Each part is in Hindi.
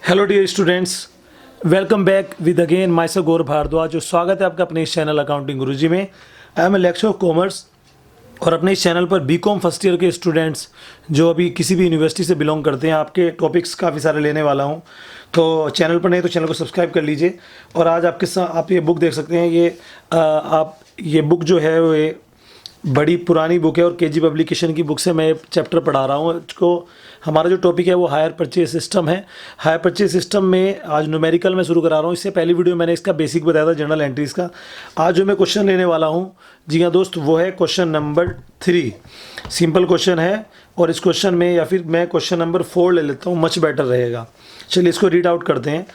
Hello dear students, welcome back with again myself Gaurav Bhardwaj. जो स्वागत है आपका अपने इस चैनल अकाउंटिंग गुरुजी में। I am a lecture of commerce और अपने इस चैनल पर बीकॉम फर्स्ट ईयर के स्टूडेंट्स जो अभी किसी भी यूनिवर्सिटी से बिलोंग करते हैं, आपके टॉपिक्स काफ़ी सारे लेने वाला हूं। तो चैनल पर नहीं तो चैनल को सब्सक्राइब कर लीजिए। और आज आपके साथ आप ये बुक देख सकते हैं। आप ये बुक जो है वो ये बड़ी पुरानी बुक है और केजी पब्लिकेशन की बुक से मैं चैप्टर पढ़ा रहा हूँ। इसको हमारा जो टॉपिक है वो हायर परचेज सिस्टम है। हायर परचेज सिस्टम में आज न्यूमेरिकल में शुरू करा रहा हूँ। इससे पहली वीडियो मैंने इसका बेसिक बताया था, जनरल एंट्रीज का। आज जो मैं क्वेश्चन लेने वाला हूँ, जी हाँ दोस्त, वो है क्वेश्चन नंबर 3। सिंपल क्वेश्चन है और इस क्वेश्चन में या फिर मैं क्वेश्चन नंबर 4 ले लेता हूँ, मच बेटर रहेगा। चलिए इसको रीड आउट करते हैं।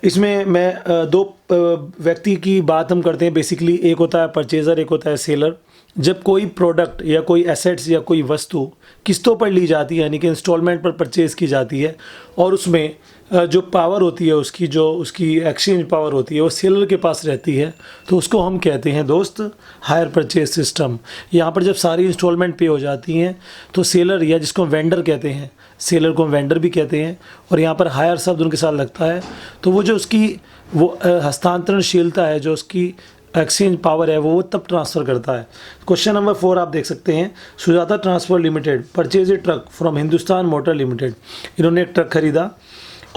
इसमें मैं दो व्यक्ति की बात हम करते हैं बेसिकली। एक होता है परचेज़र, एक होता है सेलर। जब कोई प्रोडक्ट या कोई एसेट्स या कोई वस्तु किस्तों पर ली जाती है, यानी कि इंस्टॉलमेंट पर परचेज़ की जाती है, और उसमें जो पावर होती है उसकी एक्सचेंज पावर होती है वो सेलर के पास रहती है, तो उसको हम कहते हैं दोस्त हायर परचेज सिस्टम। यहाँ पर जब सारी इंस्टॉलमेंट पे हो जाती हैं तो सेलर, या जिसको हम वेंडर कहते हैं, सेलर को हम वेंडर भी कहते हैं, और यहाँ पर हायर शब्द उनके साथ लगता है, तो वो जो उसकी हस्तांतरणशीलता है, जो उसकी एक्सचेंज पावर है, वो तब ट्रांसफ़र करता है। क्वेश्चन नंबर 4 आप देख सकते हैं। Sujata transport limited purchase a truck from Hindustan motor limited. इन्होंने एक ट्रक खरीदा।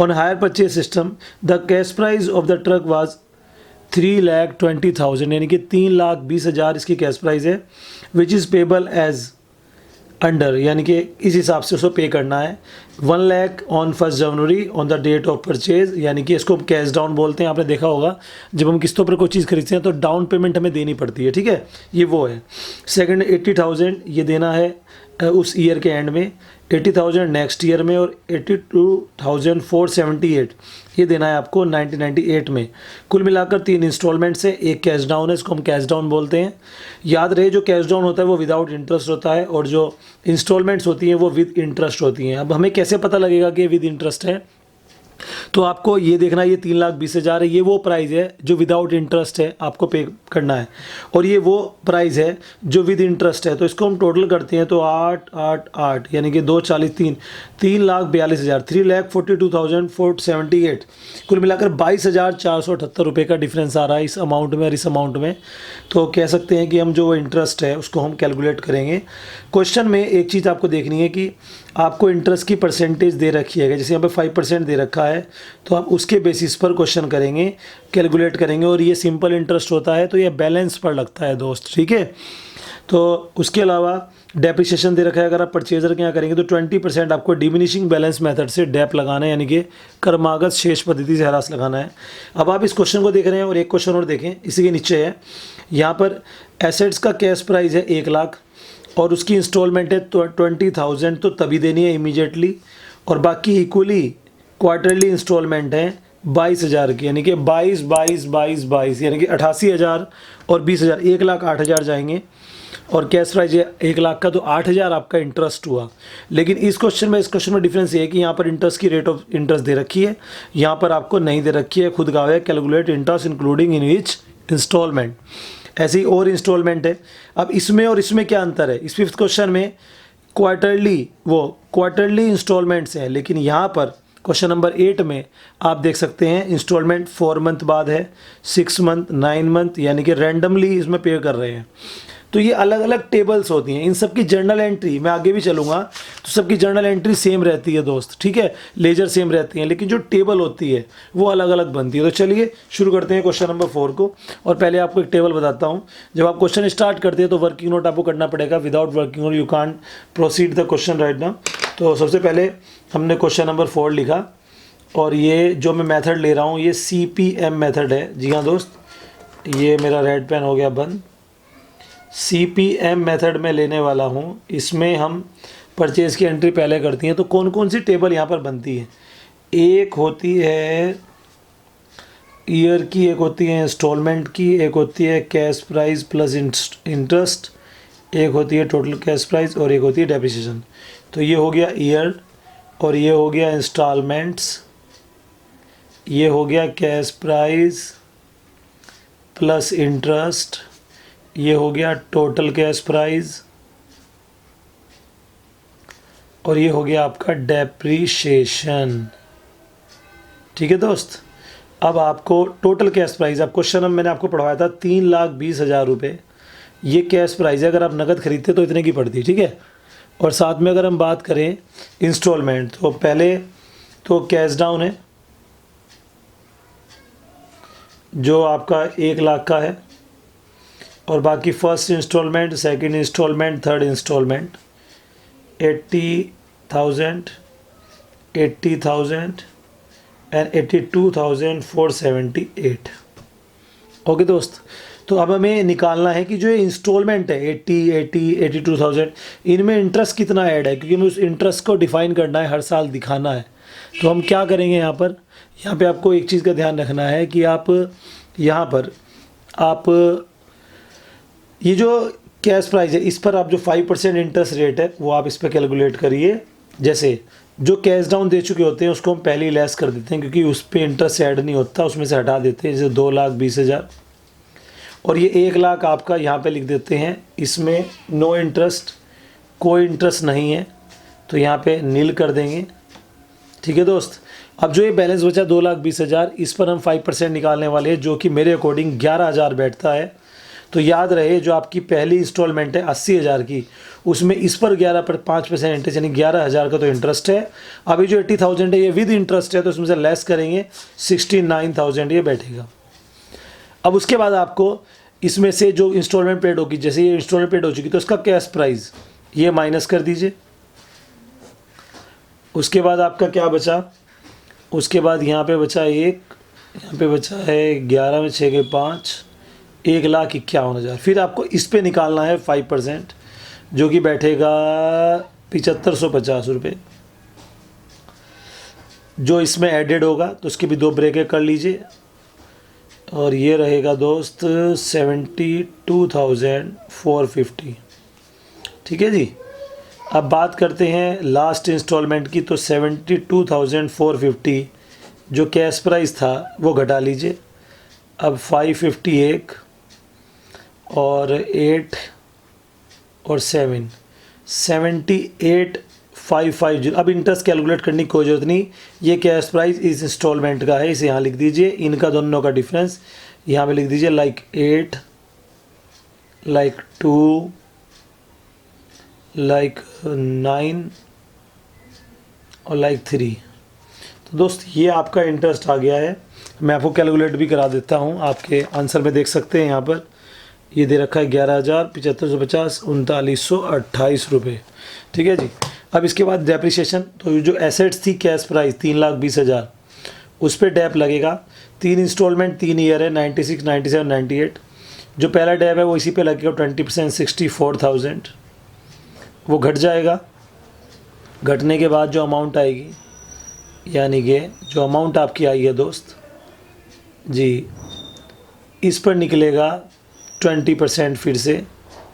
On hire purchase system the cash price of the truck was 3,20,000, यानी कि 3,20,000 इसकी कैश प्राइस है। Which is payable as under, यानी कि इस हिसाब से उसको पे करना है। 1 lakh on 1 January on the date of purchase, यानी कि इसको कैश डाउन बोलते हैं। आपने देखा होगा जब हम किस्तों पर कोई चीज़ खरीदते हैं तो डाउन पेमेंट हमें देनी पड़ती है, ठीक है, ये वो है। सेकंड 80,000 ये देना है उस ईयर के एंड में, 80,000 नेक्स्ट ईयर में, और 82,478 ये देना है आपको 1998 में। कुल मिलाकर 3 इंस्टॉलमेंट से एक कैश डाउन है, इसको हम कैश डाउन बोलते हैं। याद रहे जो कैश डाउन होता है वो विदाउट इंटरेस्ट होता है, और जो इंस्टॉलमेंट्स होती हैं वो विद इंटरेस्ट होती हैं। अब हमें कैसे पता लगेगा कि विद इंटरेस्ट है? तो आपको ये देखना, ये 3,20,000 है, ये वो प्राइस है जो विदाउट इंटरेस्ट है, आपको पे करना है, और ये वो प्राइस है जो विद इंटरेस्ट है। तो इसको हम टोटल करते हैं तो 8, 8, 8, यानी कि 2, 40, 3,42,000, 3,42,478। कुल मिलाकर 22,478 रुपये का डिफरेंस आ रहा है इस अमाउंट में और इस अमाउंट में। तो कह सकते हैं कि हम जो इंटरेस्ट है उसको हम कैलकुलेट करेंगे। क्वेश्चन में एक चीज़ आपको देखनी है कि आपको इंटरेस्ट की परसेंटेज दे रखी है, जैसे यहाँ पे 5% दे रखा है, तो आप उसके बेसिस पर क्वेश्चन करेंगे, कैलकुलेट करेंगे। और ये सिंपल इंटरेस्ट होता है तो ये बैलेंस पर लगता है दोस्त, ठीक है। तो उसके अलावा डेप्रिसिएशन दे रखा है। अगर आप परचेजर के यहाँ करेंगे तो 20% आपको डिमिनिशिंग बैलेंस मेथड से डेप लगाना है, यानी कि क्रमागत शेष पद्धति से ह्रास लगाना है। अब आप इस क्वेश्चन को देख रहे हैं और एक क्वेश्चन और देखें, इसी के नीचे है, यहाँ पर एसेट्स का कैश प्राइस है 1 लाख और उसकी इंस्टॉलमेंट है 20,000, तो तभी देनी है इमीडिएटली, और बाकी इक्वली क्वार्टरली इंस्टॉलमेंट है 22,000 की, यानी कि 22, 22, 22, 22, यानी कि 88,000 और 20,000, 1,08,000 जाएंगे। और कैश प्राइस है 1 लाख का, तो 8,000 आपका इंटरेस्ट हुआ। लेकिन इस क्वेश्चन में डिफरेंस ये है कि यहाँ पर इंटरेस्ट की रेट ऑफ इंटरेस्ट दे रखी है, यहाँ पर आपको नहीं दे रखी है। खुद कहा है calculate interest including in which installment. ऐसे ही और इंस्टॉलमेंट है। अब इसमें और इसमें क्या अंतर है? इस 5th क्वेश्चन में क्वार्टरली इंस्टॉलमेंट्स हैं, लेकिन यहाँ पर क्वेश्चन नंबर 8 में आप देख सकते हैं इंस्टॉलमेंट 4 मंथ बाद है, 6 मंथ, 9 मंथ, यानी कि रैंडमली इसमें पे कर रहे हैं। तो ये अलग अलग टेबल्स होती हैं। इन सब की जर्नल एंट्री, मैं आगे भी चलूँगा, तो सबकी जर्नल एंट्री सेम रहती है दोस्त, ठीक है, लेजर सेम रहती हैं, लेकिन जो टेबल होती है वो अलग अलग बनती है। तो चलिए शुरू करते हैं क्वेश्चन नंबर 4 को। और पहले आपको एक टेबल बताता हूँ। जब आप क्वेश्चन स्टार्ट करते हैं तो वर्किंग नोट आपको करना पड़ेगा। Without working note you can't proceed the question right now. तो सबसे पहले हमने क्वेश्चन नंबर 4 लिखा, और ये जो मैं मेथड ले रहा हूँ ये CPM मेथड है। जी हाँ दोस्त, ये मेरा रेड पेन हो गया बंद। CPM मेथड में लेने वाला हूँ। इसमें हम परचेज़ की एंट्री पहले करती हैं। तो कौन कौन सी टेबल यहाँ पर बनती है? एक होती है ईयर की, एक होती है इंस्टॉलमेंट की, एक होती है कैश प्राइस प्लस इंटरेस्ट, एक होती है टोटल कैश प्राइस, और एक होती है डेप्रिसिएशन। तो ये हो गया ईयर, और ये हो गया इंस्टॉलमेंट्स, ये हो गया कैश प्राइस प्लस इंटरेस्ट, ये हो गया टोटल कैश प्राइस, और ये हो गया आपका डेप्रीशिएशन। ठीक है दोस्त। अब आपको टोटल कैश प्राइस, अब क्वेश्चन में मैंने आपको पढ़वाया था 3,20,000 रुपये, ये कैश प्राइस है। अगर आप नकद खरीदते तो इतने की पड़ती, ठीक है। और साथ में अगर हम बात करें इंस्टॉलमेंट, तो पहले तो कैश डाउन है जो आपका 1,00,000 का है, और बाकी first installment, second installment, third installment 80,000, 80,000 and 82,478। Okay दोस्त, तो अब हमें निकालना है कि जो इंस्टॉलमेंट है 82,000, इनमें इंटरेस्ट कितना ऐड है, क्योंकि हमें उस इंटरेस्ट को डिफाइन करना है, हर साल दिखाना है। तो हम क्या करेंगे यहाँ पे आपको एक चीज़ का ध्यान रखना है कि आप यहाँ पर आप ये जो कैश प्राइस है इस पर आप जो 5% इंटरेस्ट रेट है वो आप इस पर कैलकुलेट करिए। जैसे जो कैश डाउन दे चुके होते हैं उसको हम पहले ही लेस कर देते हैं, क्योंकि उस पर इंटरेस्ट ऐड नहीं होता, उसमें से हटा देते हैं। जैसे 2,20,000, और ये 1,00,000 आपका यहाँ पे लिख देते हैं, इसमें नो इंटरेस्ट, कोई इंटरेस्ट नहीं है, तो यहाँ पे नील कर देंगे। ठीक है दोस्त। अब जो ये बैलेंस बचा 2,20,000, इस पर हम 5% निकालने वाले हैं, जो कि मेरे अकॉर्डिंग 11,000 बैठता है। तो याद रहे जो आपकी पहली इंस्टॉलमेंट है 80,000 की, उसमें इस पर 5% इंटरेस्ट, यानी 11,000 का तो इंटरेस्ट है। अभी जो 80,000 है ये विद इंटरेस्ट है, तो उसमें से लेस करेंगे 69,000 ये बैठेगा। अब उसके बाद आपको इसमें से जो इंस्टॉलमेंट पेड होगी, जैसे ये इंस्टॉलमेंट पेड हो चुकी तो उसका कैश प्राइस ये माइनस कर दीजिए। उसके बाद आपका क्या बचा, उसके बाद यहाँ पे बचा यहाँ पे बचा है 11 में 6 के 5, 1,51,000। फिर आपको इस पे निकालना है 5%, जो कि बैठेगा 7,550 रुपये। जो इसमें एडेड होगा तो उसके भी 2 ब्रेकेट कर लीजिए, और ये रहेगा दोस्त 72,450। ठीक है जी। अब बात करते हैं लास्ट इंस्टॉलमेंट की, तो 72,450 जो कैश प्राइस था वो घटा लीजिए। अब 551 और 8 और 7, 78,550। अब इंटरेस्ट कैलकुलेट करने की कोई ज़रूरत नहीं, ये कैश प्राइस इस इंस्टॉलमेंट का है, इसे यहाँ लिख दीजिए। इनका दोनों का डिफरेंस यहाँ पे लिख दीजिए, लाइक 8, लाइक 2, लाइक 9 और लाइक 3। तो दोस्त ये आपका इंटरेस्ट आ गया है। मैं आपको कैलकुलेट भी करा देता हूँ, आपके आंसर में देख सकते हैं। यहाँ पर ये दे रखा है 11,7550, 39,128 रुपये। ठीक है जी। अब इसके बाद डेप्रिसिएशन, तो जो एसेट्स थी कैश प्राइस 3,20,000, उस पर डैप लगेगा। 3 इंस्टॉलमेंट 3 ईयर है, 96, 97, 98। जो पहला डैप है वो इसी पे लगेगा 20%, 64,000, वो घट जाएगा। घटने के बाद जो अमाउंट आएगी, यानी कि जो अमाउंट आपकी आई है दोस्त जी, इस पर निकलेगा 20% फिर से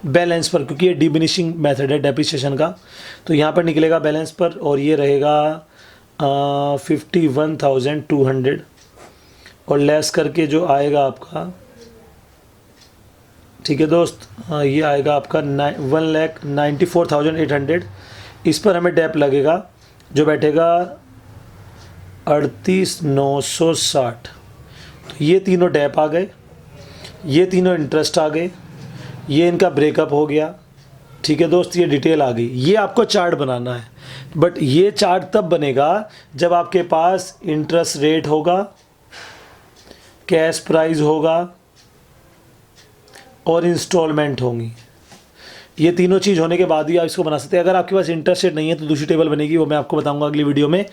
बैलेंस पर, क्योंकि ये डिमिनिशिंग मेथड है डेप्रिसिएशन का। तो यहाँ पर निकलेगा बैलेंस पर, और ये रहेगा 51,200, और लेस करके जो आएगा आपका, ठीक है दोस्त, ये आएगा आपका 1,94,800। इस पर हमें डैप लगेगा जो बैठेगा 38,960। तो ये तीनों डैप आ गए, ये तीनों इंटरेस्ट आ गए, ये इनका ब्रेकअप हो गया। ठीक है दोस्त, ये डिटेल आ गई। ये आपको चार्ट बनाना है, बट ये चार्ट तब बनेगा जब आपके पास इंटरेस्ट रेट होगा, कैश प्राइस होगा और इंस्टॉलमेंट होंगी। ये तीनों चीज़ होने के बाद ही आप इसको बना सकते हैं। अगर आपके पास इंटरेस्ट रेट नहीं है तो दूसरी टेबल बनेगी, वो मैं आपको बताऊंगा अगली वीडियो में।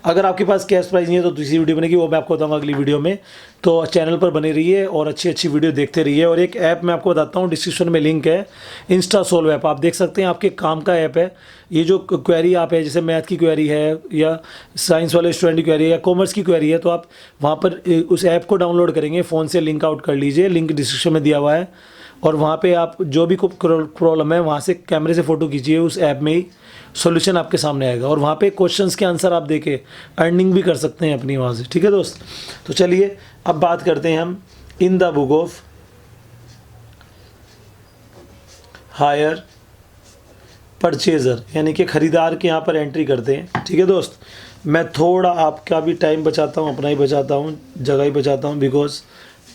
अगर आपके पास कैश प्राइस नहीं है तो दूसरी वीडियो बनेगी, वो मैं आपको बताऊंगा अगली वीडियो में। तो चैनल पर बने रहिए और अच्छी अच्छी वीडियो देखते रहिए। और एक ऐप मैं आपको बताता हूँ, डिस्क्रिप्शन में लिंक है, इंस्टा सोल्व ऐप। आप देख सकते हैं, आपके काम का ऐप है। ये जो क्वेरी आप है, जैसे मैथ की क्वेरी है या साइंस वाले स्टूडेंट की क्वेरी है या कॉमर्स की क्वेरी है, तो आप वहाँ पर उस ऐप को डाउनलोड करेंगे, फ़ोन से लिंक आउट कर लीजिए, लिंक डिस्क्रिप्शन में दिया हुआ है। और वहाँ पे आप जो भी प्रॉब्लम है वहाँ से कैमरे से फ़ोटो खींचिए, उस ऐप में ही सॉल्यूशन आपके सामने आएगा। और वहाँ पे क्वेश्चंस के आंसर आप देके अर्निंग भी कर सकते हैं अपनी वहाँ से। ठीक है दोस्त। तो चलिए अब बात करते हैं हम in the book of hire purchaser, यानी कि ख़रीदार के यहाँ पर एंट्री करते हैं। ठीक है दोस्त। मैं थोड़ा आपका भी टाइम बचाता हूँ, अपना ही बचाता हूँ, जगह ही बचाता हूँ, because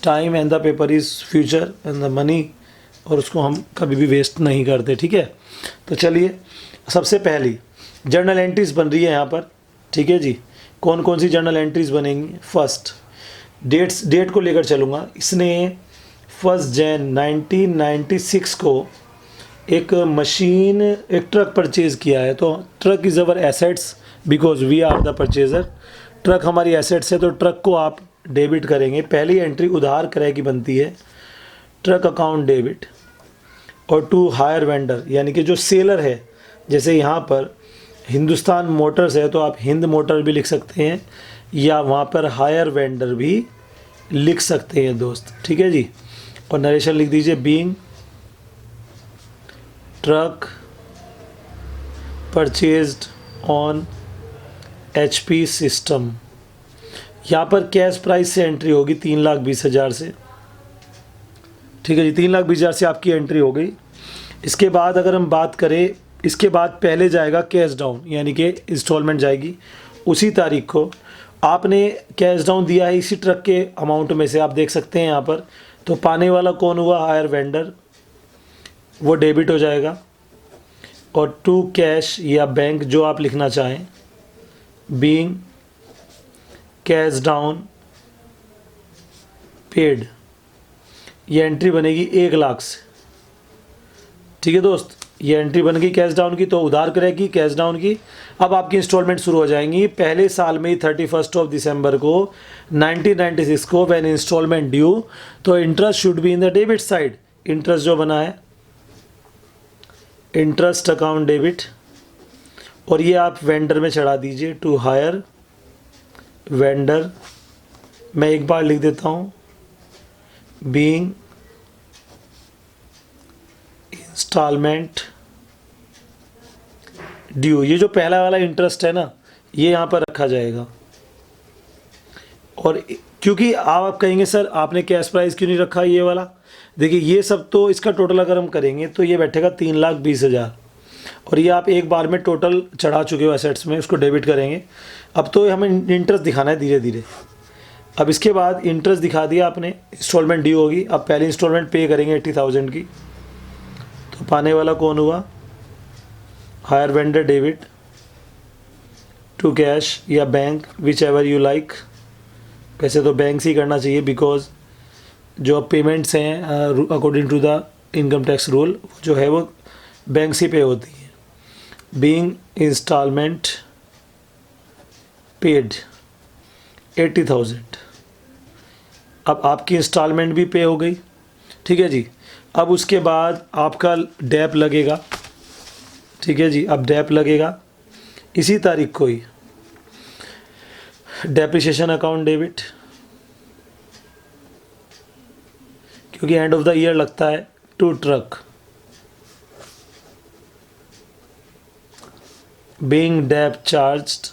time and the paper is future and the money, और उसको हम कभी भी वेस्ट नहीं करते, ठीक है। तो चलिए, सबसे पहली जर्नल एंट्रीज बन रही है यहाँ पर, ठीक है जी। कौन कौन सी जर्नल एंट्रीज बनेंगी? फर्स्ट, डेट को लेकर चलूँगा। इसने 1 जैन 1996 को एक मशीन, एक ट्रक परचेज़ किया है। तो truck is our assets because we are the purchaser. Truck हमारी एसेट्स है, तो ट्रक को आप डेबिट करेंगे। पहली एंट्री उधार क्रय की बनती है, ट्रक अकाउंट डेबिट। और टू हायर वेंडर, यानी कि जो सेलर है, जैसे यहाँ पर हिंदुस्तान मोटर्स है तो आप हिंद मोटर भी लिख सकते हैं, या वहाँ पर हायर वेंडर भी लिख सकते हैं दोस्त, ठीक है जी। और नरेशन लिख दीजिए, being truck purchased on HP system. यहाँ पर कैश प्राइस से एंट्री होगी 3,20,000 से, ठीक है जी। 3,20,000 से आपकी एंट्री हो गई। इसके बाद अगर हम बात करें, इसके बाद पहले जाएगा कैश डाउन, यानी कि इंस्टॉलमेंट जाएगी उसी तारीख को। आपने कैश डाउन दिया है इसी ट्रक के अमाउंट में से, आप देख सकते हैं यहाँ पर। तो पाने वाला कौन हुआ? हायर वेंडर, वो डेबिट हो जाएगा। और टू कैश या बैंक, जो आप लिखना चाहें, बीइंग कैश डाउन पेड, ये एंट्री बनेगी 1,00,000 से, ठीक है दोस्त। ये एंट्री बन गई कैश डाउन की, तो उधार करेगी कैश डाउन की। अब आपकी इंस्टॉलमेंट शुरू हो जाएंगी पहले साल में ही, 31 दिसंबर को 1996 को, व्हेन इंस्टॉलमेंट ड्यू। तो interest should be in the debit side. Interest जो बना है, इंटरेस्ट अकाउंट डेबिट, और ये आप वेंडर में चढ़ा दीजिए, टू हायर वेंडर। मैं एक बार लिख देता हूँ, बीइंग इंस्टॉलमेंट ड्यू। ये जो पहला वाला इंटरेस्ट है ना, ये यहाँ पर रखा जाएगा। और क्योंकि आप कहेंगे सर आपने कैश प्राइस क्यों नहीं रखा ये वाला, देखिए ये सब तो इसका टोटल अगर हम करेंगे तो ये बैठेगा 3,20,000, और ये आप एक बार में टोटल चढ़ा चुके हो एसेट्स में, उसको डेबिट करेंगे। अब तो हमें इंटरेस्ट दिखाना है धीरे धीरे। अब इसके बाद इंटरेस्ट दिखा दिया आपने, इंस्टॉलमेंट ड्यू होगी। अब पहली इंस्टॉलमेंट पे करेंगे 80,000 की, तो पाने वाला कौन हुआ? Hire vendor debit, to cash या bank, whichever you like. वैसे तो बैंक से ही करना चाहिए, बिकॉज जो अब पेमेंट्स हैं according to the income tax rule जो है वो बैंक से पे होती है। Being installment paid 80,000। अब आपकी इंस्टॉलमेंट भी पे हो गई, ठीक है जी। अब उसके बाद आपका डैप लगेगा, ठीक है जी। अब डैप लगेगा इसी तारीख को ही, डेप्रिसिएशन अकाउंट डेबिट, क्योंकि एंड ऑफ द ईयर लगता है, to truck. Being dep charged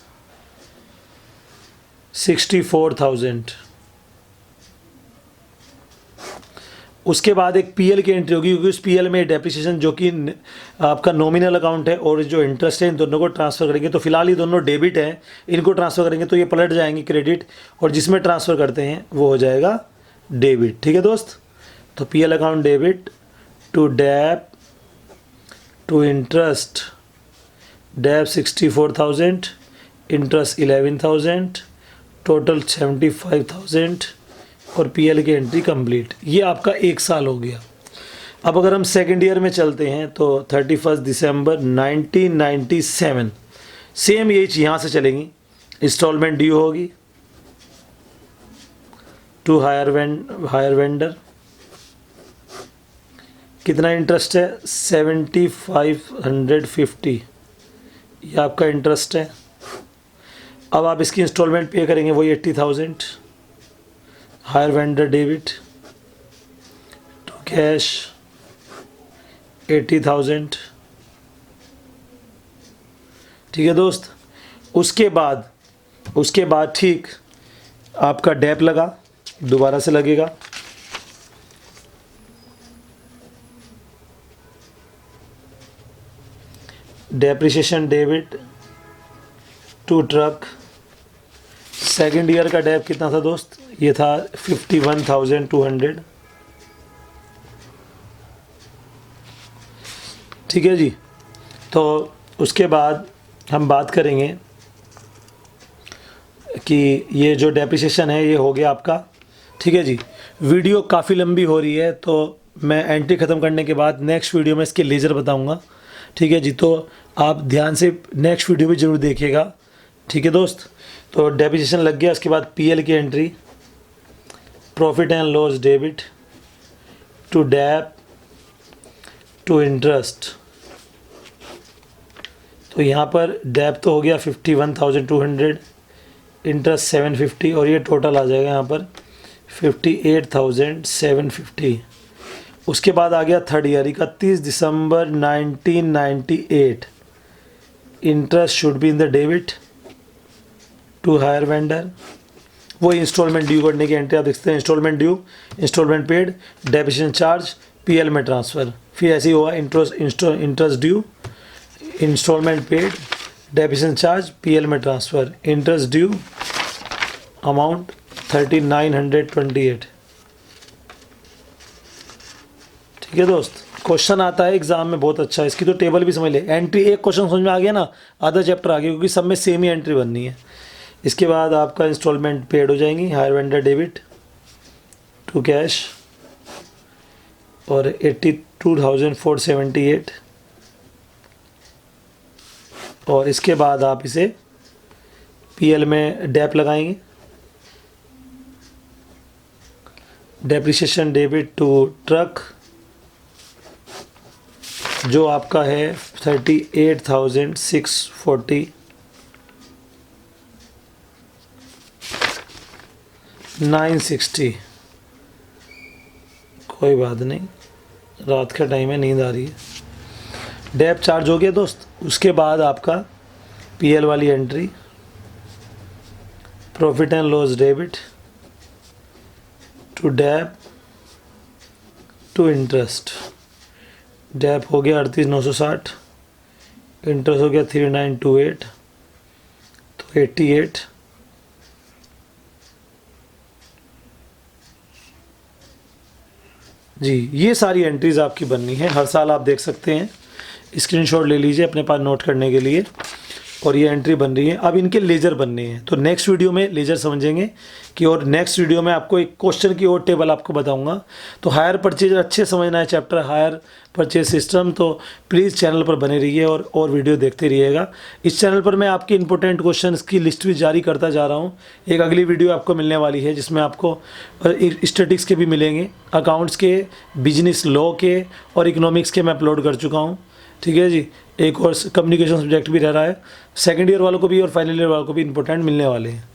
64,000। उसके बाद एक पीएल की एंट्री होगी, क्योंकि उस पीएल में डेप्रिसिएशन जो कि आपका नॉमिनल अकाउंट है और जो इंटरेस्ट है, इन दोनों को ट्रांसफ़र करेंगे। तो फिलहाल ये दोनों डेबिट हैं, इनको ट्रांसफ़र करेंगे तो ये पलट जाएंगे क्रेडिट, और जिसमें ट्रांसफ़र करते हैं वो हो जाएगा डेबिट, ठीक है दोस्त। तो PL account debit to dep to interest, dep 64,000, interest 11,000, total 75,000, और पीएल की एंट्री कंप्लीट। ये आपका एक साल हो गया। अब अगर हम सेकेंड ईयर में चलते हैं तो 31 दिसंबर 1997, सेम ये चीज़ यहाँ से चलेंगी। इंस्टॉलमेंट ड्यू होगी, टू हायर वेंडर। कितना इंटरेस्ट है? 7,550, ये आपका इंटरेस्ट है। अब आप इसकी इंस्टॉलमेंट पे करेंगे वही 80,000, hire vendor debit, to cash 80,000, ठीक है दोस्त। उसके बाद ठीक आपका डेप लगा, दोबारा से लगेगा। Depreciation debit to truck second year का डेप कितना था दोस्त, ये था 51,200। ठीक है जी। तो उसके बाद हम बात करेंगे कि ये जो डेप्रिसिएशन है ये हो गया आपका। ठीक है जी। वीडियो काफ़ी लंबी हो रही है तो मैं एंट्री ख़त्म करने के बाद नेक्स्ट वीडियो में इसके लेज़र बताऊंगा। ठीक है जी। तो आप ध्यान से नेक्स्ट वीडियो भी ज़रूर देखिएगा। ठीक है दोस्त। तो डेप्रिसिएशन लग गया। उसके बाद पीएल की entry, profit and loss debit to dep to interest. तो यहाँ पर डेप तो हो गया 51,200, इंटरेस्ट 750 और ये टोटल आ जाएगा यहाँ पर 58,750। उसके बाद आ गया थर्ड ईयर 31 दिसंबर 1998। Interest should be in the debit to hire vendor. वो इंस्टॉलमेंट ड्यू करने की एंट्री आप देखते हैं, installment due, installment paid, depreciation charge, PL में ट्रांसफ़र। फिर ऐसे ही हुआ interest due, installment paid, depreciation charge, PL में ट्रांसफ़र, इंटरेस्ट ड्यू अमाउंट 3928। ठीक है दोस्त। क्वेश्चन आता है एग्जाम में बहुत अच्छा, इसकी तो टेबल भी समझ ले। एंट्री एक क्वेश्चन समझ में आ गया ना, आधा चैप्टर आ गया, क्योंकि सब में सेम ही एंट्री बननी है। इसके बाद आपका इंस्टॉलमेंट पेड हो जाएंगी, hire vendor debit to cash और 82,478। और इसके बाद आप इसे पीएल में डेप लगाएंगे, डेप्रिसिएशन डेबिट टू ट्रक जो आपका है 38,640, 960। कोई बात नहीं, रात का टाइम है, नींद आ रही है। डेप चार्ज हो गया दोस्त। उसके बाद आपका पीएल वाली entry, profit and loss debit to dep to interest. Dep हो गया 38,960, इंटरेस्ट हो गया 3928, तो 88। जी, ये सारी एंट्रीज़ आपकी बननी है। हर साल आप देख सकते हैं, स्क्रीनशॉट ले लीजिए अपने पास नोट करने के लिए। और ये एंट्री बन रही है। अब इनके लेजर बनने हैं, तो नेक्स्ट वीडियो में लेजर समझेंगे कि, और नेक्स्ट वीडियो में आपको एक क्वेश्चन की और टेबल आपको बताऊंगा। तो हायर परचेज अच्छे समझना है चैप्टर हायर परचेज सिस्टम, तो प्लीज़ चैनल पर बने रहिए और वीडियो देखते रहिएगा। इस चैनल पर मैं आपके इंपॉर्टेंट क्वेश्चंस की लिस्ट भी जारी करता जा रहा हूँ। एक अगली वीडियो आपको मिलने वाली है जिसमें आपको स्टैटिस्टिक्स के भी मिलेंगे, अकाउंट्स के, बिजनेस लॉ के और इकोनॉमिक्स के मैं अपलोड कर चुका हूँ। ठीक है जी। एक और कम्युनिकेशन सब्जेक्ट भी रह रहा है, सेकेंड ईयर वालों को भी और फाइनल ईयर वालों को भी इंपॉर्टेंट मिलने वाले हैं।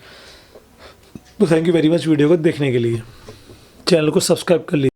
तो thank you very much video को देखने के लिए। चैनल को सब्सक्राइब कर लीजिए।